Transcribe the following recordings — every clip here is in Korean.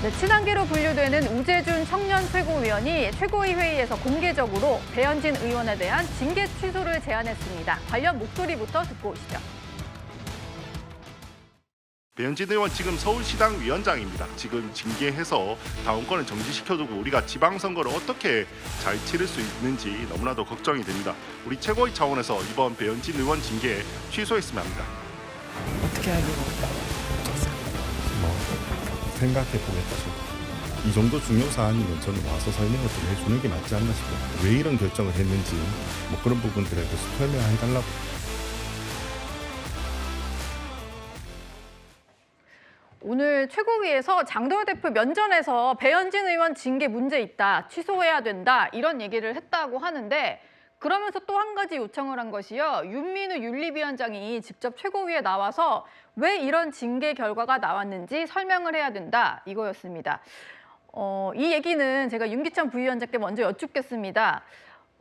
네, 친한계로 분류되는 우재준 청년 최고위원이 최고위 회의에서 공개적으로 배현진 의원에 대한 징계 취소를 제안했습니다. 관련 목소리부터 듣고 오시죠. 배현진 의원 지금 서울시당 위원장입니다. 지금 징계해서 당원권을 정지시켜두고 우리가 지방선거를 어떻게 잘 치를 수 있는지 너무나도 걱정이 됩니다. 우리 최고위 차원에서 이번 배현진 의원 징계 취소했으면 합니다. 어떻게 하기로 생각해 보겠다. 이 정도 중요 사안이면 저는 와서 설명을 좀 해주는 게 맞지 않나 싶어요. 왜 이런 결정을 했는지 뭐 그런 부분들에 대해서 설명해달라고. 오늘 최고위에서 장도연 대표 면전에서 배현진 의원 징계 문제 있다, 취소해야 된다 이런 얘기를 했다고 하는데 그러면서 또 한 가지 요청을 한 것이요. 윤민우 윤리위원장이 직접 최고위에 나와서 왜 이런 징계 결과가 나왔는지 설명을 해야 된다 이거였습니다. 이 얘기는 제가 윤기찬 부위원장께 먼저 여쭙겠습니다.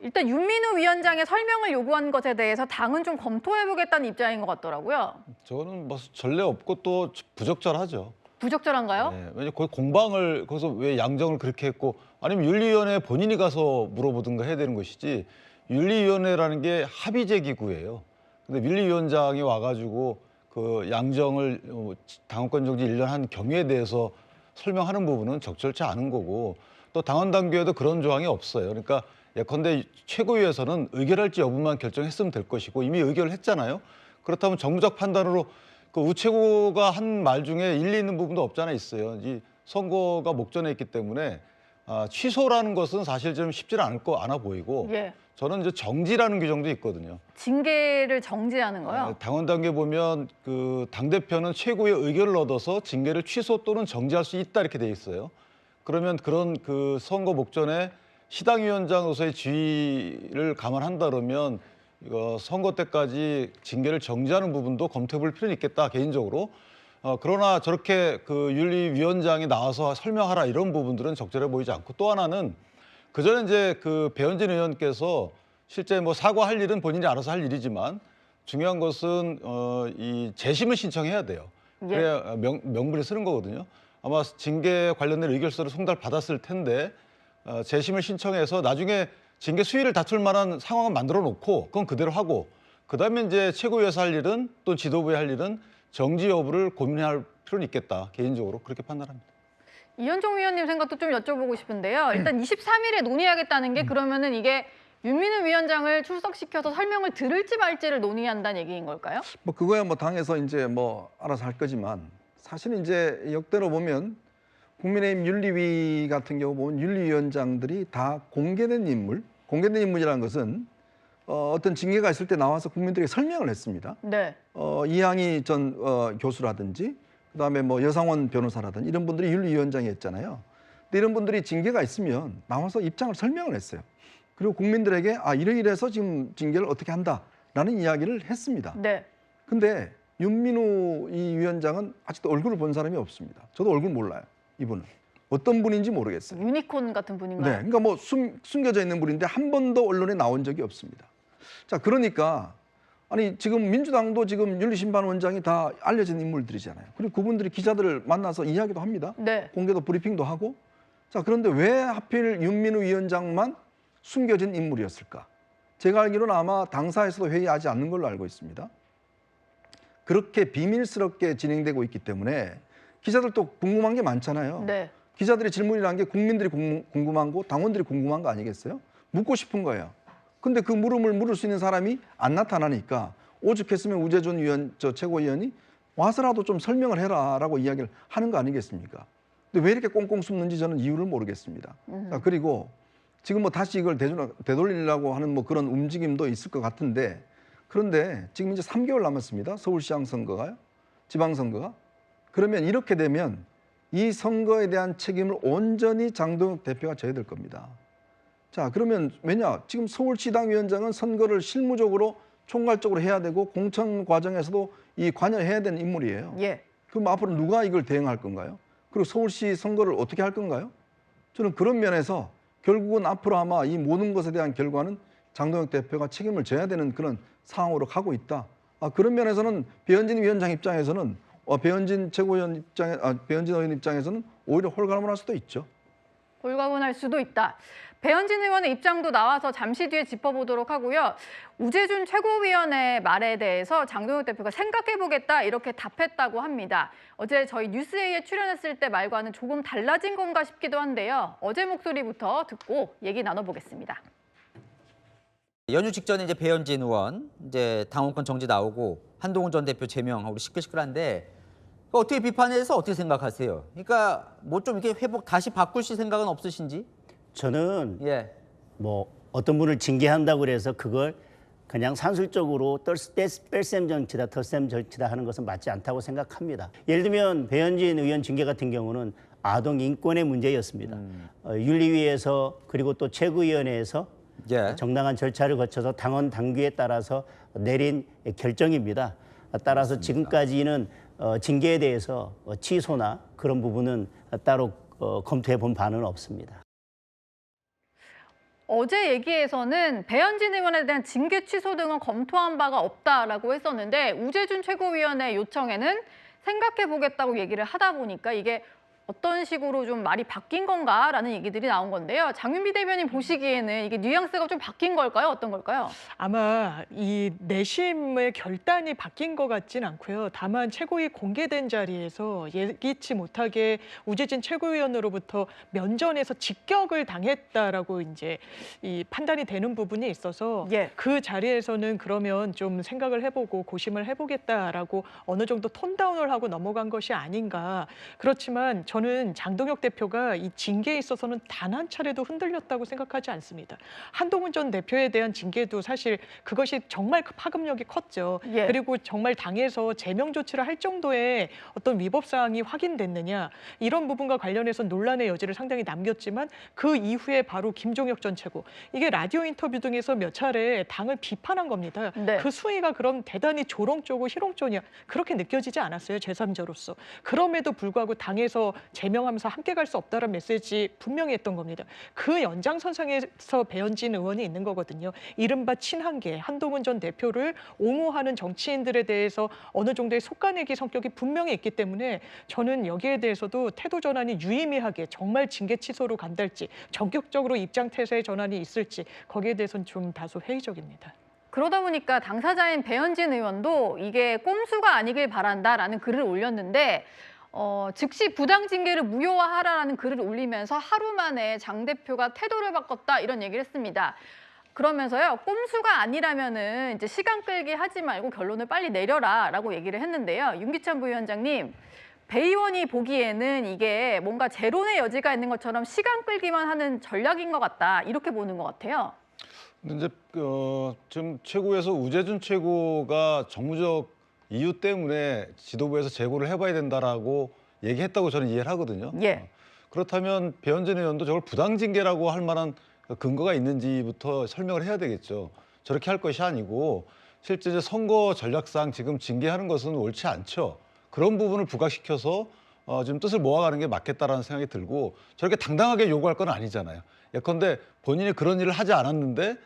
일단 윤민우 위원장의 설명을 요구한 것에 대해서 당은 좀 검토해보겠다는 입장인 것 같더라고요. 저는 뭐 전례 없고 또 부적절하죠. 부적절한가요? 네, 왜냐 거기 공방을 거기서 왜 양정을 그렇게 했고 아니면 윤리위원회 본인이 가서 물어보든가 해야 되는 것이지 윤리위원회라는 게 합의제 기구예요. 근데 윤리위원장이 와가지고 그 양정을 당원권 정지 1년 한 경위에 대해서 설명하는 부분은 적절치 않은 거고 또 당원 당규에도 그런 조항이 없어요. 그러니까 예컨대 최고위에서는 의결할지 여부만 결정했으면 될 것이고 이미 의결을 했잖아요. 그렇다면 정무적 판단으로 그 우체국가 한 말 중에 일리 있는 부분도 없잖아 있어요. 이 선거가 목전에 있기 때문에 취소라는 것은 사실 좀 쉽지는 않아 보이고 예. 저는 이제 정지라는 규정도 있거든요. 징계를 정지하는 거요? 당원 단계 보면 그 당대표는 최고의 의결을 얻어서 징계를 취소 또는 정지할 수 있다 이렇게 돼 있어요. 그러면 그런 그 선거 목전에 시당위원장으로서의 지위를 감안한다 그러면 이거 선거 때까지 징계를 정지하는 부분도 검토해볼 필요는 있겠다 개인적으로. 그러나 저렇게 그 윤리위원장이 나와서 설명하라 이런 부분들은 적절해 보이지 않고 또 하나는 그 전에 이제 그 배현진 의원께서 실제 뭐 사과할 일은 본인이 알아서 할 일이지만 중요한 것은 이 재심을 신청해야 돼요. 그래야 명분이 쓰는 거거든요. 아마 징계 관련된 의결서를 송달받았을 텐데 재심을 신청해서 나중에 징계 수위를 다툴 만한 상황을 만들어 놓고 그건 그대로 하고 그다음에 이제 최고위에서 할 일은 또 지도부에 할 일은 정지 여부를 고민할 필요는 있겠다. 개인적으로 그렇게 판단합니다. 이현종 위원님 생각도 좀 여쭤보고 싶은데요. 일단 23일에 논의하겠다는 게 그러면은 이게 윤민우 위원장을 출석시켜서 설명을 들을지 말지를 논의한다는 얘기인 걸까요? 뭐 그거야 뭐 당에서 이제 뭐 알아서 할 거지만 사실 이제 역대로 보면 국민의힘 윤리위 같은 경우 보면 윤리위원장들이 다 공개된 인물, 공개된 인물이라는 것은 어떤 징계가 있을 때 나와서 국민들에게 설명을 했습니다. 네. 이항희 전 교수라든지 그다음에 뭐 여상원 변호사라든지 이런 분들이 윤리위원장이었잖아요. 근데 이런 분들이 징계가 있으면 나와서 입장을 설명을 했어요. 그리고 국민들에게 이래서 지금 징계를 어떻게 한다라는 이야기를 했습니다. 네. 근데 윤민우 이 위원장은 아직도 얼굴을 본 사람이 없습니다. 저도 얼굴 몰라요. 이분은 어떤 분인지 모르겠어요. 유니콘 같은 네, 분인가요? 그러니까 뭐 숨겨져 있는 분인데 한 번도 언론에 나온 적이 없습니다. 자, 그러니까 아니 지금 민주당도 지금 윤리심판원장이 다 알려진 인물들이잖아요. 그리고 그분들이 기자들을 만나서 이야기도 합니다. 네. 공개도 브리핑도 하고. 자, 그런데 왜 하필 윤민우 위원장만 숨겨진 인물이었을까? 제가 알기로는 아마 당사에서도 회의하지 않는 걸로 알고 있습니다. 그렇게 비밀스럽게 진행되고 있기 때문에 기자들도 궁금한 게 많잖아요. 네. 기자들이 질문이라는 게 국민들이 궁금한 거, 당원들이 궁금한 거 아니겠어요? 묻고 싶은 거예요. 근데 그 물음을 물을 수 있는 사람이 안 나타나니까 오죽했으면 우재준 최고위원이 와서라도 좀 설명을 해라라고 이야기를 하는 거 아니겠습니까? 근데 왜 이렇게 꽁꽁 숨는지 저는 이유를 모르겠습니다. 자, 그리고 지금 뭐 다시 이걸 되돌리려고 하는 뭐 그런 움직임도 있을 것 같은데 그런데 지금 이제 3개월 남았습니다. 서울시장 선거가요. 지방선거가. 그러면 이렇게 되면 이 선거에 대한 책임을 온전히 장동혁 대표가 져야 될 겁니다. 자, 그러면 왜냐? 지금 서울시당위원장은 선거를 실무적으로 총괄적으로 해야 되고 공천 과정에서도 이 관여해야 되는 인물이에요. 예. 그럼 앞으로 누가 이걸 대응할 건가요? 그리고 서울시 선거를 어떻게 할 건가요? 저는 그런 면에서 결국은 앞으로 아마 이 모든 것에 대한 결과는 장동혁 대표가 책임을 져야 되는 그런 상황으로 가고 있다. 그런 면에서는 배현진 위원장 입장에서는 배현진 최고위원 배현진 의원 입장에서는 오히려 홀가분할 수도 있죠. 홀가분할 수도 있다. 배현진 의원의 입장도 나와서 잠시 뒤에 짚어보도록 하고요. 우재준 최고위원의 말에 대해서 장동혁 대표가 생각해보겠다 이렇게 답했다고 합니다. 어제 저희 뉴스에이에 출연했을 때 말과는 조금 달라진 건가 싶기도 한데요. 어제 목소리부터 듣고 얘기 나눠보겠습니다. 연휴 직전에 이제 배현진 의원 이제 당원권 정지 나오고 한동훈 전 대표 제명하고 시끌시끌한데 어떻게 비판해서 어떻게 생각하세요? 그러니까 뭐 좀 이렇게 회복 다시 바꾸실 생각은 없으신지? 저는 예. 뭐 어떤 분을 징계한다고 그래서 그걸 그냥 산술적으로 뺄셈 정치다, 덧셈 정치다 하는 것은 맞지 않다고 생각합니다. 예를 들면 배현진 의원 징계 같은 경우는 아동 인권의 문제였습니다. 윤리위에서 그리고 또 최고위원회에서 예. 정당한 절차를 거쳐서 당원 당규에 따라서 내린 결정입니다. 따라서 지금까지는 징계에 대해서 취소나 그런 부분은 따로 검토해 본 바는 없습니다. 어제 얘기에서는 배현진 의원에 대한 징계 취소 등은 검토한 바가 없다라고 했었는데 우재준 최고위원의 요청에는 생각해보겠다고 얘기를 하다 보니까 이게 어떤 식으로 좀 말이 바뀐 건가라는 얘기들이 나온 건데요. 장윤비 대변인 보시기에는 이게 뉘앙스가 좀 바뀐 걸까요? 어떤 걸까요? 아마 이 내심의 결단이 바뀐 것 같진 않고요. 다만 최고위 공개된 자리에서 예기치 못하게 우재진 최고위원으로부터 면전에서 직격을 당했다라고 이제 이 판단이 되는 부분이 있어서 예. 그 자리에서는 그러면 좀 생각을 해보고 고심을 해보겠다라고 어느 정도 톤다운을 하고 넘어간 것이 아닌가. 그렇지만 저는 장동혁 대표가 이 징계에 있어서는 단 한 차례도 흔들렸다고 생각하지 않습니다. 한동훈 전 대표에 대한 징계도 사실 그것이 정말 파급력이 컸죠. 예. 그리고 정말 당에서 제명 조치를 할 정도의 어떤 위법 사항이 확인됐느냐 이런 부분과 관련해서 논란의 여지를 상당히 남겼지만 그 이후에 바로 김종혁 전 최고 이게 라디오 인터뷰 등에서 몇 차례 당을 비판한 겁니다. 네. 그 수위가 그럼 대단히 조롱조고 희롱조냐 그렇게 느껴지지 않았어요. 제3자로서. 그럼에도 불구하고 당에서 제명하면서 함께 갈 수 없다는 메시지 분명히 했던 겁니다. 그 연장선상에서 배현진 의원이 있는 거거든요. 이른바 친한계, 한동훈 전 대표를 옹호하는 정치인들에 대해서 어느 정도의 속가내기 성격이 분명히 있기 때문에 저는 여기에 대해서도 태도 전환이 유의미하게 정말 징계 취소로 간달지 전격적으로 입장 태세의 전환이 있을지 거기에 대해서는 좀 다소 회의적입니다. 그러다 보니까 당사자인 배현진 의원도 이게 꼼수가 아니길 바란다라는 글을 올렸는데 즉시 부당 징계를 무효화하라라는 글을 올리면서 하루 만에 장 대표가 태도를 바꿨다 이런 얘기를 했습니다. 그러면서요 꼼수가 아니라면은 이제 시간 끌기 하지 말고 결론을 빨리 내려라라고 얘기를 했는데요. 윤기찬 부위원장님, 배 의원이 보기에는 이게 뭔가 재론의 여지가 있는 것처럼 시간 끌기만 하는 전략인 것 같다 이렇게 보는 것 같아요. 근데 이제 지금 최고에서 우재준 최고가 정무적 이유 때문에 지도부에서 재고를 해봐야 된다라고 얘기했다고 저는 이해를 하거든요. 예. 그렇다면 배현진 의원도 저걸 부당징계라고 할 만한 근거가 있는지부터 설명을 해야 되겠죠. 저렇게 할 것이 아니고 실제 이제 선거 전략상 지금 징계하는 것은 옳지 않죠. 그런 부분을 부각시켜서 지금 뜻을 모아가는 게 맞겠다라는 생각이 들고 저렇게 당당하게 요구할 건 아니잖아요. 예컨대 본인이 그런 일을 하지 않았는데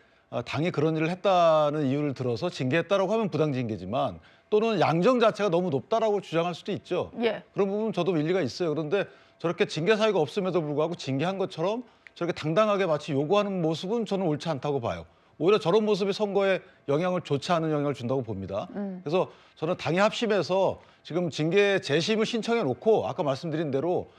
당이 그런 일을 했다는 이유를 들어서 징계했다라고 하면 부당징계지만 또는 양정 자체가 너무 높다라고 주장할 수도 있죠. 예. 그런 부분은 저도 일리가 있어요. 그런데 저렇게 징계 사유가 없음에도 불구하고 징계한 것처럼 저렇게 당당하게 마치 요구하는 모습은 저는 옳지 않다고 봐요. 오히려 저런 모습이 선거에 영향을 좋지 않은 영향을 준다고 봅니다. 그래서 저는 당이 합심해서 지금 징계 재심을 신청해 놓고 아까 말씀드린 대로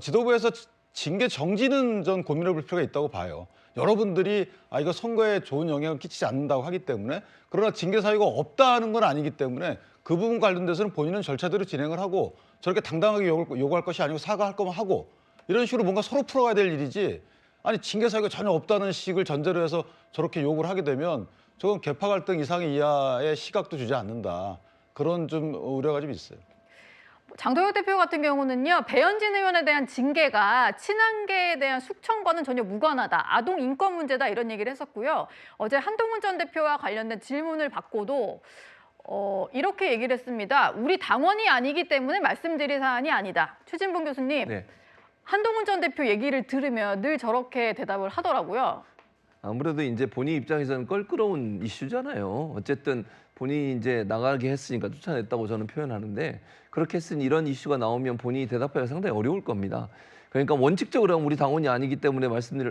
지도부에서 징계 정지는 전 고민해 볼 필요가 있다고 봐요. 여러분들이 이거 선거에 좋은 영향을 끼치지 않는다고 하기 때문에 그러나 징계 사유가 없다는 건 아니기 때문에 그 부분 관련돼서는 본인은 절차대로 진행을 하고 저렇게 당당하게 요구할 것이 아니고 사과할 거면 하고 이런 식으로 뭔가 서로 풀어가야 될 일이지 아니 징계 사유가 전혀 없다는 식을 전제로 해서 저렇게 요구를 하게 되면 저건 계파 갈등 이상의 이하의 시각도 주지 않는다. 그런 좀 우려가 좀 있어요. 장동혁 대표 같은 경우는요. 배현진 의원에 대한 징계가 친한계에 대한 숙청과는 전혀 무관하다. 아동 인권 문제다 이런 얘기를 했었고요. 어제 한동훈 전 대표와 관련된 질문을 받고도 이렇게 얘기를 했습니다. 우리 당원이 아니기 때문에 말씀드릴 사안이 아니다. 최진봉 교수님, 네. 한동훈 전 대표 얘기를 들으면 늘 저렇게 대답을 하더라고요. 아무래도 이제 본인 입장에서는 껄끄러운 이슈잖아요. 어쨌든 본인이 이제 나가게 했으니까 쫓아냈다고 저는 표현하는데 그렇게 했으니 이런 이슈가 나오면 본인이 대답하기가 상당히 어려울 겁니다. 그러니까 원칙적으로 우리 당원이 아니기 때문에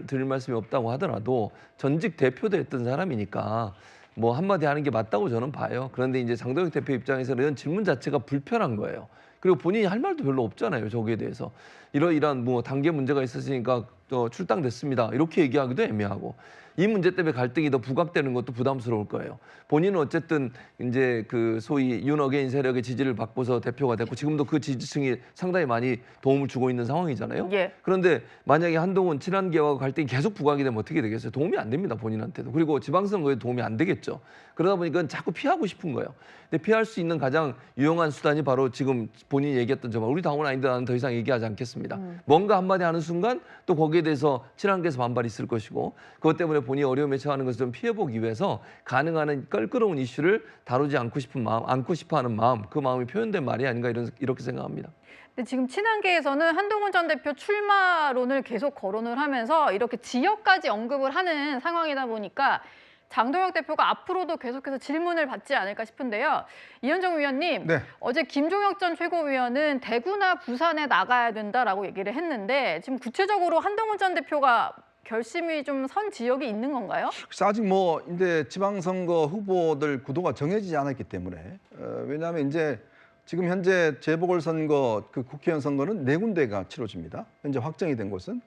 드릴 말씀이 없다고 하더라도 전직 대표도 했던 사람이니까 뭐 한마디 하는 게 맞다고 저는 봐요. 그런데 이제 장도영 대표 입장에서는 이런 질문 자체가 불편한 거예요. 그리고 본인이 할 말도 별로 없잖아요. 저기에 대해서. 이러이러한 뭐 단계 문제가 있었으니까 출당됐습니다. 이렇게 얘기하기도 애매하고 이 문제 때문에 갈등이 더 부각되는 것도 부담스러울 거예요. 본인은 어쨌든 이제 그 소위 윤어게인 세력의 지지를 받고서 대표가 됐고 지금도 그 지지층이 상당히 많이 도움을 주고 있는 상황이잖아요. 예. 그런데 만약에 한동훈 친한계와 갈등이 계속 부각이 되면 어떻게 되겠어요? 도움이 안 됩니다. 본인한테도. 그리고 지방선거에 도움이 안 되겠죠. 그러다 보니까 자꾸 피하고 싶은 거예요. 근데 피할 수 있는 가장 유용한 수단이 바로 지금 본인이 얘기했던 점은 우리 당원 아닌데 나는 더 이상 얘기하지 않겠습니다. 뭔가 한마디 하는 순간 또 거기에 대해서 친한계에서 반발이 있을 것이고 그것 때문에 본인이 어려움에 처하는 것을 좀 피해보기 위해서 가능한 한 껄끄러운 이슈를 다루지 않고 싶은 마음, 않고 싶어하는 마음, 그 마음이 표현된 말이 아닌가 이렇게 생각합니다. 근데 지금 친한계에서는 한동훈 전 대표 출마론을 계속 거론을 하면서 이렇게 지역까지 언급을 하는 상황이다 보니까 장도영 대표가 앞으로도 계속해서 질문을 받지 않을까 싶은데요. 이현정 위원님, 네. 어제 김종혁 전 최고위원은 대구나 부산에 나가야 된다라고 얘기를 했는데 지금 구체적으로 한동훈 전 대표가 결심이 좀 선 지역이 있는 건가요? 그래서 아직 뭐 이제 지방선거 후보들 구도가 정해지지 않았기 때문에 왜냐하면 이제 지금 현재 재보궐선거 그 국회의원 선거는 4군데가 치러집니다. 현재 확정이 된 곳은.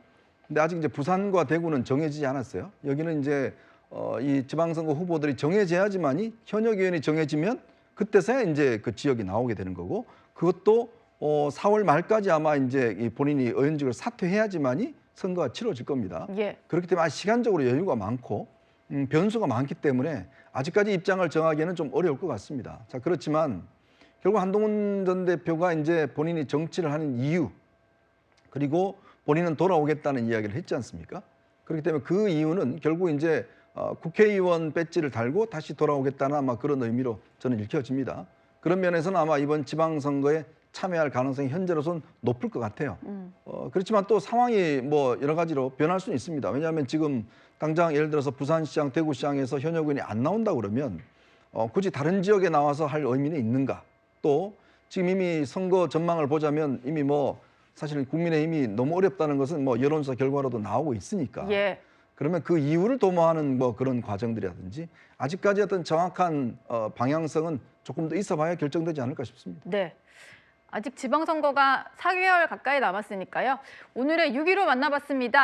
근데 아직 이제 부산과 대구는 정해지지 않았어요. 여기는 이제 이 지방선거 후보들이 정해져야지만이 현역 의원이 정해지면 그때서야 이제 그 지역이 나오게 되는 거고 그것도 4월 말까지 아마 이제 이 본인이 의원직을 사퇴해야지만이 선거가 치러질 겁니다. 예. 그렇기 때문에 아직 시간적으로 여유가 많고 변수가 많기 때문에 아직까지 입장을 정하기에는 좀 어려울 것 같습니다. 자, 그렇지만 결국 한동훈 전 대표가 이제 본인이 정치를 하는 이유 그리고 본인은 돌아오겠다는 이야기를 했지 않습니까? 그렇기 때문에 그 이유는 결국 이제 국회의원 배지를 달고 다시 돌아오겠다는 아마 그런 의미로 저는 읽혀집니다. 그런 면에서는 아마 이번 지방선거에 참여할 가능성이 현재로서는 높을 것 같아요. 그렇지만 또 상황이 뭐 여러 가지로 변할 수는 있습니다. 왜냐하면 지금 당장 예를 들어서 부산시장, 대구시장에서 현역 의원이 안 나온다 그러면 굳이 다른 지역에 나와서 할 의미는 있는가? 또 지금 이미 선거 전망을 보자면 이미 뭐 사실 국민의힘이 너무 어렵다는 것은 뭐 여론조사 결과로도 나오고 있으니까. 예. 그러면 그 이유를 도모하는 뭐 그런 과정들이라든지 아직까지 어떤 정확한 방향성은 조금 더 있어봐야 결정되지 않을까 싶습니다. 네. 아직 지방선거가 4개월 가까이 남았으니까요. 오늘의 6.15 만나봤습니다.